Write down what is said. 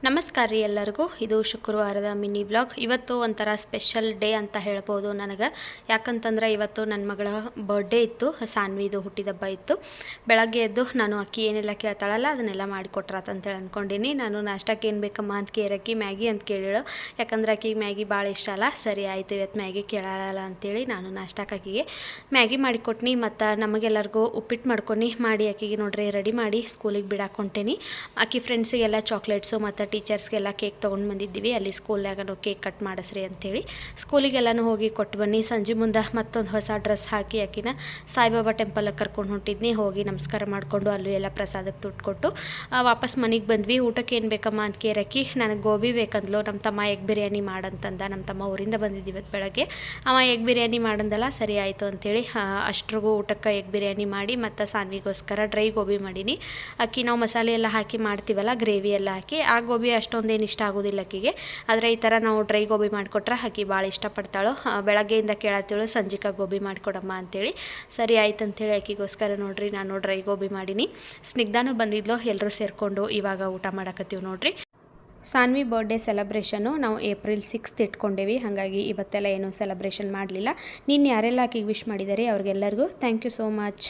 ನಮಸ್ಕಾರ ರೀ ಎಲ್ಲರಿಗೂ. ಇದು ಶುಕ್ರವಾರದ ಮಿನಿ ಬ್ಲಾಗ್. ಇವತ್ತು ಒಂಥರ ಸ್ಪೆಷಲ್ ಡೇ ಅಂತ ಹೇಳ್ಬೋದು ನನಗೆ. ಯಾಕಂತಂದ್ರೆ ಇವತ್ತು ನನ್ನ ಮಗಳ ಬರ್ಡೇ ಇತ್ತು, ಸಾನ್ವಿದು ಹುಟ್ಟಿದಬ್ಬ ಇತ್ತು. ಬೆಳಗ್ಗೆ ಎದ್ದು ನಾನು ಅಕ್ಕಿ ಏನೆಲ್ಲ ಕೇಳ್ತಾಳಲ್ಲ ಅದನ್ನೆಲ್ಲ ಮಾಡಿಕೊಟ್ರಾತಂತೇಳಿ ಅಂದ್ಕೊಂಡೀನಿ. ನಾನು ನಾಷ್ಟಕ್ಕೆ ಏನು ಬೇಕಮ್ಮ ಅಂತ ಕೇಳಕ್ಕಿ ಮ್ಯಾಗಿ ಅಂತ ಕೇಳಿಳು. ಯಾಕಂದ್ರೆ ಅಕ್ಕಿಗೆ ಮ್ಯಾಗಿ ಭಾಳ ಇಷ್ಟ ಅಲ್ಲ. ಸರಿ ಆಯಿತು ಇವತ್ತು ಮ್ಯಾಗಿ ಕೇಳಲ್ಲ ಅಂತೇಳಿ ನಾನು ನಾಷ್ಟಕ್ಕೆ ಅಕ್ಕಿಗೆ ಮ್ಯಾಗಿ ಮಾಡಿಕೊಟ್ನಿ. ಮತ್ತು ನಮಗೆಲ್ಲರಿಗೂ ಉಪ್ಪಿಟ್ಟು ಮಾಡ್ಕೊಂಡು ಮಾಡಿ ಅಕ್ಕಿಗೆ ನೋಡ್ರಿ ರೆಡಿ ಮಾಡಿ ಸ್ಕೂಲಿಗೆ ಬಿಡಾಕೊಂಟೇನಿ. ಅಕ್ಕಿ ಫ್ರೆಂಡ್ಸಿಗೆಲ್ಲ ಚಾಕ್ಲೇಟ್ಸು ಮತ್ತು ಟೀಚರ್ಸ್ಗೆಲ್ಲ ಕೇಕ್ ತೊಗೊಂಡು ಬಂದಿದ್ದೀವಿ. ಅಲ್ಲಿ ಸ್ಕೂಲ್ನಾಗ ಕೇಕ್ ಕಟ್ ಮಾಡಿಸ್ರಿ ಅಂಥೇಳಿ ಸ್ಕೂಲಿಗೆಲ್ಲನೂ ಹೋಗಿ ಕೊಟ್ಟು ಬನ್ನಿ. ಸಂಜೆ ಮುಂದೆ ಮತ್ತೊಂದು ಹೊಸ ಡ್ರೆಸ್ ಹಾಕಿ ಆಕಿನ ಸಾಯಿಬಾಬಾ ಟೆಂಪಲ್ಗೆ ಕರ್ಕೊಂಡು ಹೊಂಟಿದ್ನಿ. ಹೋಗಿ ನಮಸ್ಕಾರ ಮಾಡಿಕೊಂಡು ಅಲ್ಲೂ ಎಲ್ಲ ಪ್ರಸಾದಕ್ಕೆ ದುಡ್ಡು ಕೊಟ್ಟು ವಾಪಸ್ ಮನೆಗೆ ಬಂದ್ವಿ. ಊಟಕ್ಕೆ ಏನು ಬೇಕಮ್ಮ ಅಂತ ಕೇರಕ್ಕಿ ನನಗೆ ಗೋಬಿ ಬೇಕಂದ್ಲು. ನಮ್ಮ ತಮ್ಮ ಎಗ್ ಬಿರಿಯಾನಿ ಮಾಡಂತಂದ. ನಮ್ಮ ತಮ್ಮ ಊರಿಂದ ಬಂದಿದ್ದೀವಿ ಇವತ್ತು ಬೆಳಗ್ಗೆ. ಅವ ಎಗ್ ಬಿರಿಯಾನಿ ಮಾಡಂದಲ್ಲ, ಸರಿ ಆಯಿತು ಅಂಥೇಳಿ ಅಷ್ಟ್ರಿಗೂ ಊಟಕ್ಕೆ ಎಗ್ ಬಿರಿಯಾನಿ ಮಾಡಿ ಮತ್ತು ಸಾನ್ವಿಗೋಸ್ಕರ ಡ್ರೈ ಗೋಬಿ ಮಾಡೀನಿ. ಅಕ್ಕಿ ನಾವು ಮಸಾಲೆ ಎಲ್ಲ ಹಾಕಿ ಮಾಡ್ತೀವಲ್ಲ, ಗ್ರೇವಿ ಎಲ್ಲ ಹಾಕಿ, ಆ ಗೋಬಿ ಅಷ್ಟೊಂದೇನು ಇಷ್ಟ ಆಗೋದಿಲ್ಲ ಅಕ್ಕಿಗೆ. ಆದರೆ ಈ ಥರ ನಾವು ಡ್ರೈ ಗೋಬಿ ಮಾಡಿಕೊಟ್ರೆ ಅಕ್ಕಿ ಭಾಳ ಇಷ್ಟಪಡ್ತಾಳು. ಬೆಳಗ್ಗೆಯಿಂದ ಕೇಳತ್ತೇಳು ಸಂಜಿಕ ಗೋಬಿ ಮಾಡಿಕೊಡಮ್ಮ ಅಂತೇಳಿ. ಸರಿ ಆಯ್ತು ಅಂಥೇಳಿ ಅಕ್ಕಿಗೋಸ್ಕರ ನೋಡ್ರಿ ನಾನು ಡ್ರೈ ಗೋಬಿ ಮಾಡೀನಿ. ಸ್ನಿಗ್ಧಾನೂ ಬಂದಿದ್ಲು. ಎಲ್ಲರೂ ಸೇರಿಕೊಂಡು ಇವಾಗ ಊಟ ಮಾಡಕತ್ತೀವಿ ನೋಡ್ರಿ. ಸಾನ್ವಿ ಬರ್ಡೇ ಸೆಲೆಬ್ರೇಷನು ನಾವು ಏಪ್ರಿಲ್ 6 ಇಟ್ಕೊಂಡೇವಿ. ಹಾಗಾಗಿ ಇವತ್ತೆಲ್ಲ ಏನೂ ಸೆಲೆಬ್ರೇಷನ್ ಮಾಡಲಿಲ್ಲ. ನೀನು ಯಾರೆಲ್ಲ ಆಕಿಗೆ ವಿಶ್ ಮಾಡಿದ್ದಾರೆ ಅವ್ರಿಗೆಲ್ಲರಿಗೂ ಥ್ಯಾಂಕ್ ಯು ಸೋ ಮಚ್.